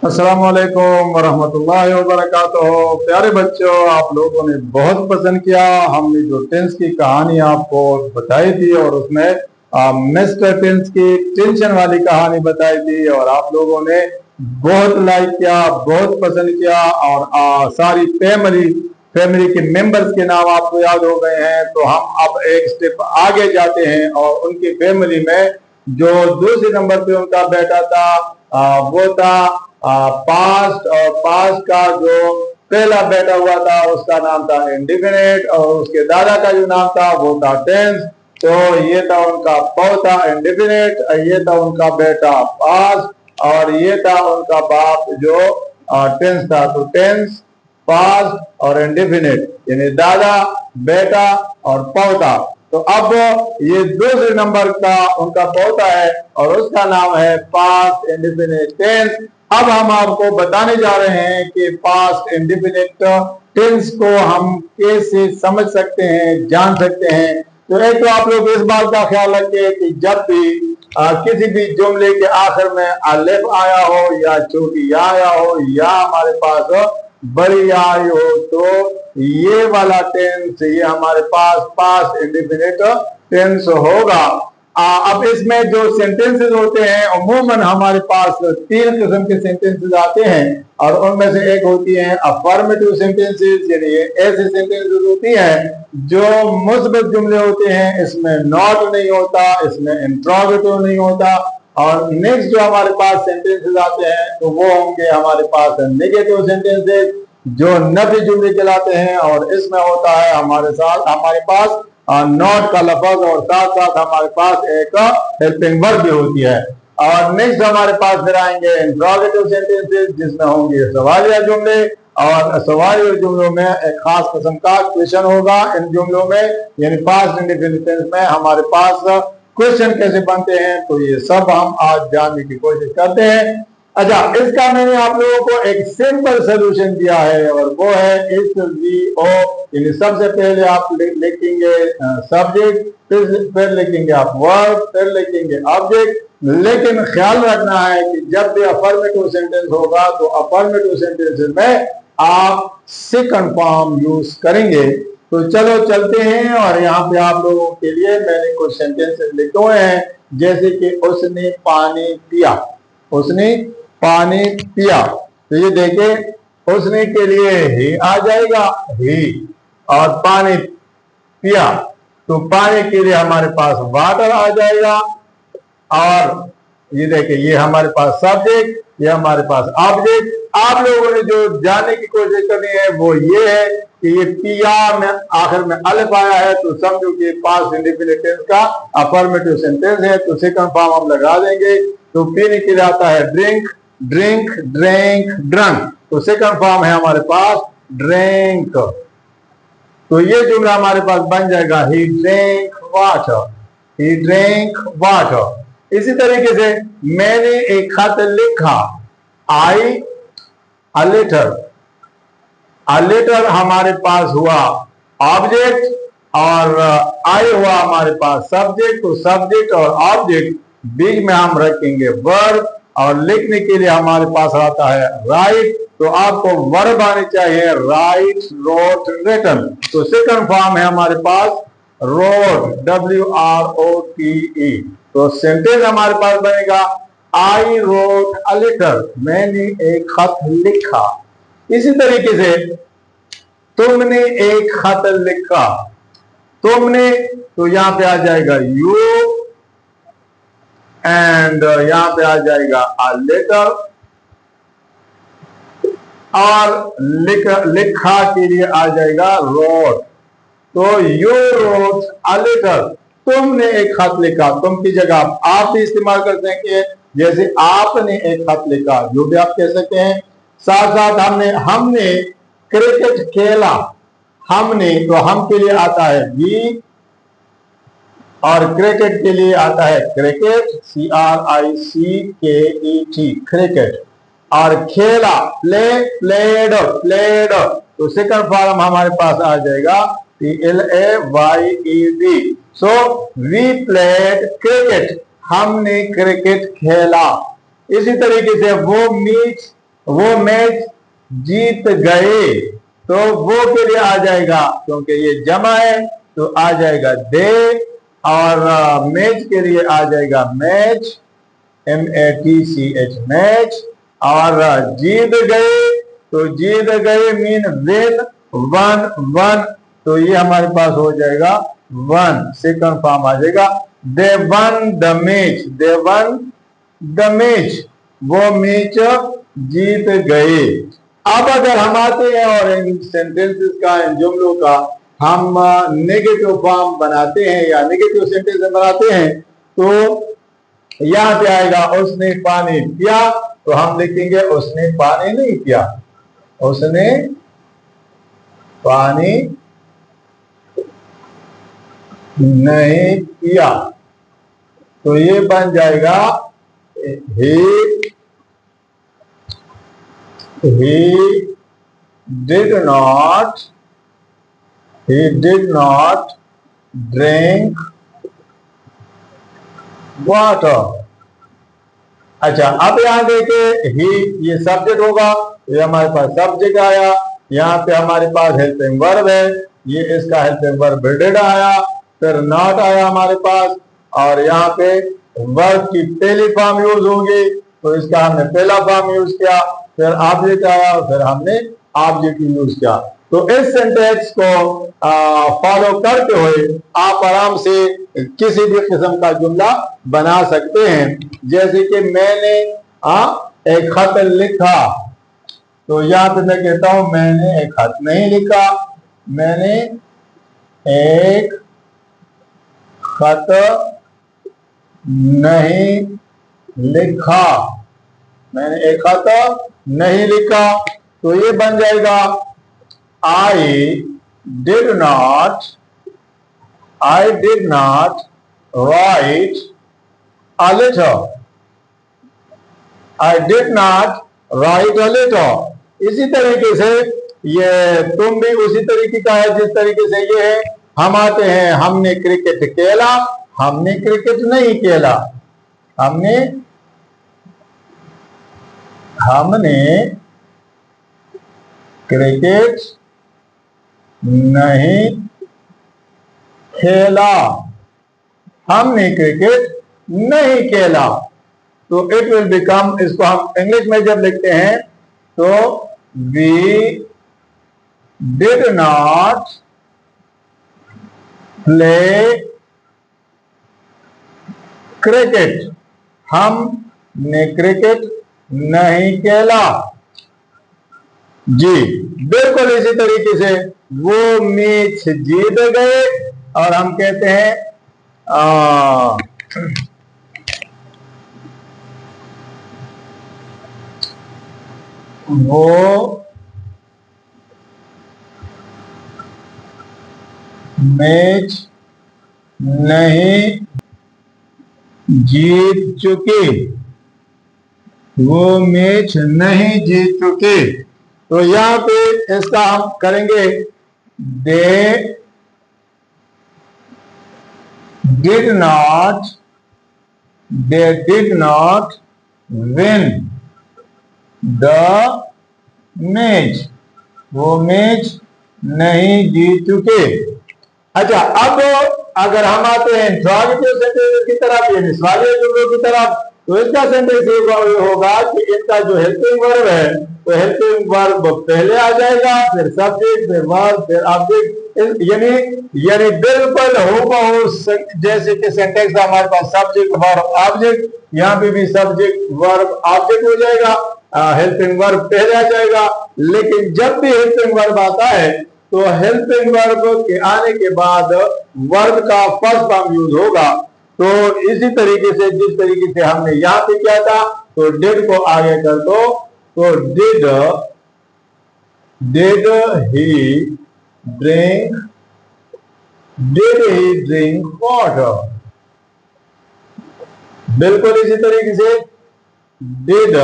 अस्सलाम वालेकुम वरहमतुल्लाहि वबरकातुहू। प्यारे बच्चों, आप लोगों ने बहुत पसंद किया। हमने जो टेंस की कहानी आपको बताई थी और उसमें मिस्टर टेंस की टेंशन वाली कहानी बताई थी और आप लोगों ने बहुत लाइक किया, बहुत पसंद किया और सारी फैमिली के मेंबर्स के नाम आपको याद हो गए हैं। तो हम अब एक स्टेप आगे जाते हैं और उनकी फैमिली में जो दूसरे नंबर पे उनका बेटा था वो था पास्ट, और पास्ट का जो पहला बेटा हुआ था उसका नाम था इंडिफिनिट और उसके दादा का जो नाम था वो था टेंस। तो ये था उनका पौधा इंडिफिनिट, ये था उनका बेटा पास्ट और ये था उनका बाप जो टेंस था। तो टेंस, पास्ट और इंडिफिनिट यानी दादा, बेटा और पौधा। तो अब ये दूसरे नंबर का उनका पौधा है और उसका नाम है पास्ट इंडिफिनिट टेंस। अब हम आपको बताने जा रहे हैं कि पास्ट इंडिफिनिट टेंस को हम कैसे समझ सकते हैं, जान सकते हैं। तो एक तो आप लोग इस बात का ख्याल रखिए कि जब भी किसी भी जुमले के आखिर में अलिफ आया हो या छोटी या आया हो या हमारे पास बड़ी आई हो तो ये वाला टेंस, ये हमारे पास पास्ट इंडिफिनिट टेंस होगा। अब इसमें जो सेंटेंसेस होते हैं अमूमन हमारे पास तीन किस्म के सेंटेंसेस आते हैं और उनमें से एक होती है अफर्मेटिव सेंटेंसेस, यानी ये ऐसे सेंटेंसेस होती हैं जो मुस्बत जुमले होते हैं, इसमें नॉट नहीं होता, इसमें इंट्रोगेटिव नहीं होता। और नेक्स्ट जो हमारे पास सेंटेंसेस आते हैं तो वो होंगे हमारे पास नेगेटिव सेंटेंसेस जो नफी जुमले कहलाते हैं और इसमें होता है हमारे पास नॉट का लफ्ज और साथ साथ हमारे पास एक हेल्पिंग वर्ब भी होती है। और नेक्स्ट हमारे पास फिर आएंगे इंट्रोगेटिव सेंटेंसेस जिसमें होंगे सवालिया जुमले और सवालिया जुमलों में एक खास किस्म का क्वेश्चन होगा। इन जुमलों में यानी पास्ट इंडिफिनिट टेंस में हमारे पास क्वेश्चन कैसे बनते हैं तो ये सब हम आज जानने की कोशिश करते हैं। अच्छा, इसका मैंने आप लोगों को एक सिंपल सोल्यूशन दिया है और वो है इस वीओ, यानी सबसे पहले आप लिखेंगे सब्जेक्ट, फिर लिखेंगे आप वर्ब, फिर लिखेंगे ऑब्जेक्ट। लेकिन ख्याल रखना है कि जब भी अफर्मेटिव सेंटेंस होगा तो अफर्मेटिव सेंटेंस में आप सेकंड फॉर्म यूज करेंगे। तो चलो चलते हैं और यहाँ पे आप लोगों के लिए मैंने कुछ सेंटेंसेस लिखे हुए हैं जैसे कि उसने पानी पिया, उसने पानी पिया। तो ये देखे उसने के लिए ही आ जाएगा ही और पानी पिया तो पानी के लिए हमारे पास वाटर आ जाएगा और ये देखिए ये हमारे पास सब्जेक्ट, ये हमारे पास ऑब्जेक्ट। आप लोगों ने जो जानने की कोशिश करनी है वो ये है कि ये पिया में आखिर में अलिफ आया है तो समझो कि पास्ट इंडिफिनिट टेंस का अफर्मेटिव सेंटेंस है तो सेकंड फॉर्म हम लगा देंगे। तो पीने के लिए आता है ड्रिंक, ड्रिंक, ड्रिंक, ड्रंक। तो सेकंड फॉर्म है हमारे पास ड्रिंक। तो ये जुमला हमारे पास बन जाएगा ही ड्रिंक वाटर, ही ड्रिंक वाटर। इसी तरीके से मैंने एक खत लिखा, आई अ लेटर। अ लेटर हमारे पास हुआ ऑब्जेक्ट और आई हुआ हमारे पास सब्जेक्ट। तो सब्जेक्ट और ऑब्जेक्ट बीच में हम रखेंगे वर्ब और लिखने के लिए हमारे पास आता है राइट। तो आपको वर्ब आने चाहिए राइट, रोट, रिटन। तो सेकंड फॉर्म है हमारे पास रोट, WROTE। तो सेंटेंस हमारे पास बनेगा आई रोट अ लेटर, मैंने एक खत लिखा। इसी तरीके से तुमने एक खत लिखा, तुमने तो यहां पे आ जाएगा यू एंड यहां पे आ जाएगा अ लेटर और लिखा के लिए आ जाएगा रोट। तो यू रोट अ लेटर, तुमने एक खत लिखा। तुम की जगह आप भी इस्तेमाल कर सकते हैं जैसे आपने एक खत लिखा, जो भी आप कह सकते हैं। साथ साथ हमने क्रिकेट खेला, हमने तो हम के लिए आता है वी और क्रिकेट के लिए आता है क्रिकेट, CRICKET, क्रिकेट। और खेला प्ले, प्लेड, प्लेड। तो सेकंड फॉर्म हमारे पास आ जाएगा PLAYED। So we played cricket, हमने क्रिकेट खेला। इसी तरीके से वो मीट वो मैच जीत गए, तो वो के लिए आ जाएगा, क्योंकि ये जमा है तो आ जाएगा दे, और मैच के लिए आ जाएगा मैच, MATCH मैच, और जीत गए तो जीत गए मीन विन, वन वन, तो ये हमारे पास हो जाएगा वन, सेकंड फॉर्म आ जाएगा they won the match, they won the match, वो मैच जीत गए। अब अगर हम आते हैं और इन सेंटेंसेस का, इन जुमलों का हम नेगेटिव फॉर्म बनाते हैं या नेगेटिव सेंटेंस बनाते हैं, तो यहां पे आएगा उसने पानी पिया, तो हम लिखेंगे उसने पानी नहीं पिया, उसने पानी नहीं पिया, तो ये बन जाएगा he did not drink water। अच्छा, अब यहां देखे ही, ये सब्जेक्ट होगा, ये हमारे पास सब्जेक्ट आया, यहाँ पे हमारे पास हेल्पिंग वर्ब है, ये इसका हेल्पिंग वर्ब डिड आया, फिर नॉट आया हमारे पास, और यहाँ पे वर्ब की पहली फॉर्म यूज होगी, तो इसका हमने पहला फॉर्म यूज किया, फिर ऑब्जेक्ट आया, फिर हमने ऑब्जेक्ट यूज किया। तो इस सेंटेंस को फॉलो करते हुए आप आराम से किसी भी किस्म का जुमला बना सकते हैं। जैसे कि मैंने एक खत लिखा, तो यहां पे मैं कहता हूं मैंने एक खत नहीं लिखा, मैंने एक खत नहीं लिखा, मैंने एक खत नहीं लिखा, तो ये बन जाएगा I did not write a letter, I did not write a letter। इसी तरीके से ये तुम भी उसी तरीके का है जिस तरीके से ये है। हम आते हैं, हमने क्रिकेट खेला, हमने क्रिकेट नहीं खेला, हमने क्रिकेट नहीं खेला, हमने क्रिकेट नहीं खेला, तो इट विल बिकम, इसको हम इंग्लिश में जब लिखते हैं तो we did not play cricket, हमने क्रिकेट नहीं खेला। जी बिल्कुल इसी तरीके से वो मैच जीत गए, और हम कहते हैं वो मैच नहीं जीत चुके, वो मैच नहीं जीत चुके। तो यहां पे इसका हम करेंगे दे did not win the match, वो मैच नहीं जीत चुके। अच्छा, अब अगर हम आते हैं इंट्रोगेटिव सेंटेंस की तरफ, यानी सवालिया जुमलों की तरफ, तो इसका सेंटेंस होगा कि इनका जो हेल्पिंग वर्ब है, तो हेल्पिंग वर्ब पहले आ जाएगा, फिर सब्जेक्ट, फिर वर्ब, फिर ऑब्जेक्ट, यानी बिल्कुल हूबहू जैसे कि सेंटेंस का हमारे पास सब्जेक्ट वर्ब ऑब्जेक्ट, यहाँ पे भी सब्जेक्ट वर्ब ऑब्जेक्ट हो जाएगा, हेल्पिंग वर्ब पहले आ जाएगा। लेकिन जब भी हेल्पिंग वर्ब आता है तो हेल्पिंग वर्ब के आने के बाद वर्ब का फर्स्ट फॉर्म यूज होगा। तो इसी तरीके से जिस तरीके से हमने यहां पे किया था, तो डिड को आगे कर दो, तो डिड ही ड्रिंक वाटर, बिल्कुल इसी तरीके से डिड,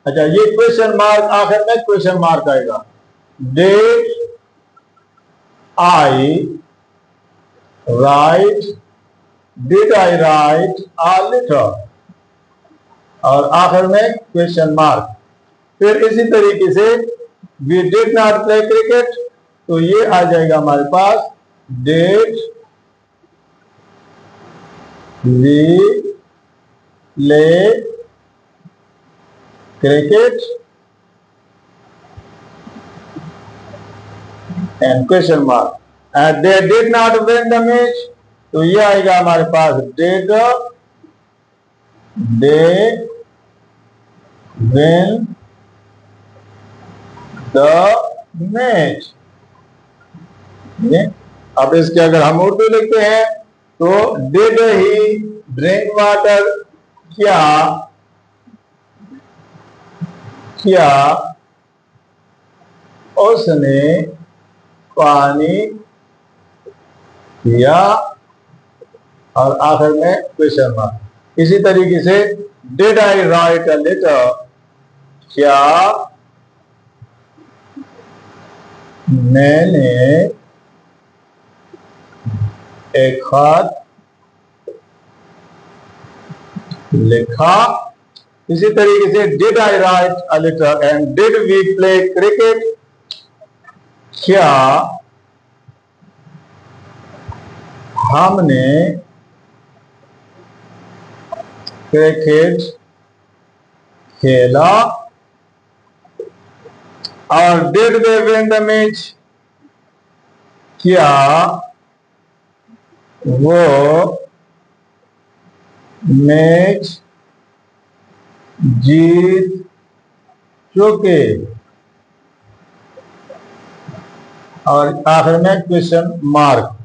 अच्छा ये क्वेश्चन मार्क आखिर में क्वेश्चन मार्क आएगा, did I right a letter, और आखिर में क्वेश्चन मार्क। फिर इसी तरीके से we did not play cricket, तो ये आ जाएगा हमारे पास did we play cricket and question mark, and they did not win the match, तो ये आएगा हमारे पास did they win the match. अब इसके अगर हम उर्दू लिखते हैं तो डिड ही ड्रिंक वाटर, क्या उसने पानी पिया, और आखिर में क्वेश्चन मार्क। इसी तरीके से did I write a letter, क्या मैंने एक खत लिखा। इसी तरीके से did I write a letter and did we play cricket, क्या हमने क्रिकेट खेला, और did they win the match, क्या वो मैच जीत चुके, और आखिर में क्वेश्चन मार्क।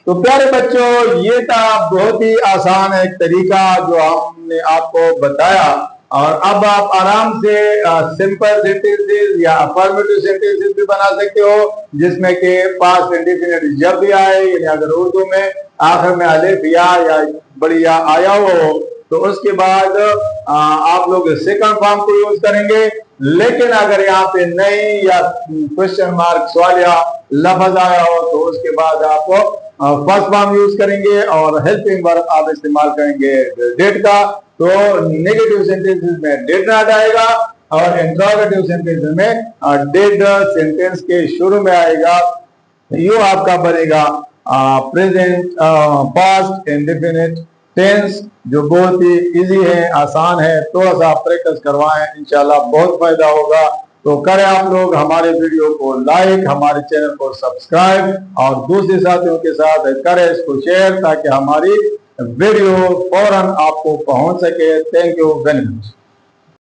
तो प्यारे बच्चों, ये था बहुत ही आसान एक तरीका जो हमने आपको बताया, और अब आप आराम से सिंपल सेंटेंसेस या अफर्मेटिव सेंटेंसेस भी बना सकते हो, जिसमें कि पास्ट इंडेफिनिट जब भी आए, यानी अगर उर्दू में आखिर में अलिफ या बड़ी या आया हो, तो उसके बाद आप लोग सेकंड फॉर्म को यूज करेंगे। लेकिन अगर यहाँ पे नहीं या क्वेश्चन मार्क सवाल या लफ्ज आया हो, तो उसके बाद आप फर्स्ट फॉर्म यूज करेंगे और हेल्पिंग वर्ब आप इस्तेमाल करेंगे डिड का। तो नेगेटिव सेंटेंसेस में डिड नॉट आएगा, और इंट्रोगेटिव सेंटेंसेस में डिड सेंटेंस के शुरू में आएगा। यू आपका बनेगा प्रेजेंट पास्ट इंडेफिनिट टेंस, जो बहुत ही इजी है, आसान है। थोड़ा सा आप प्रैक्टिस करवाएं, इंशाल्लाह बहुत फायदा होगा। तो करें आप लोग हमारे वीडियो को लाइक, हमारे चैनल को सब्सक्राइब, और दूसरे साथियों के साथ करें इसको शेयर, ताकि हमारी वीडियो फौरन आपको पहुंच सके। Thank you very much.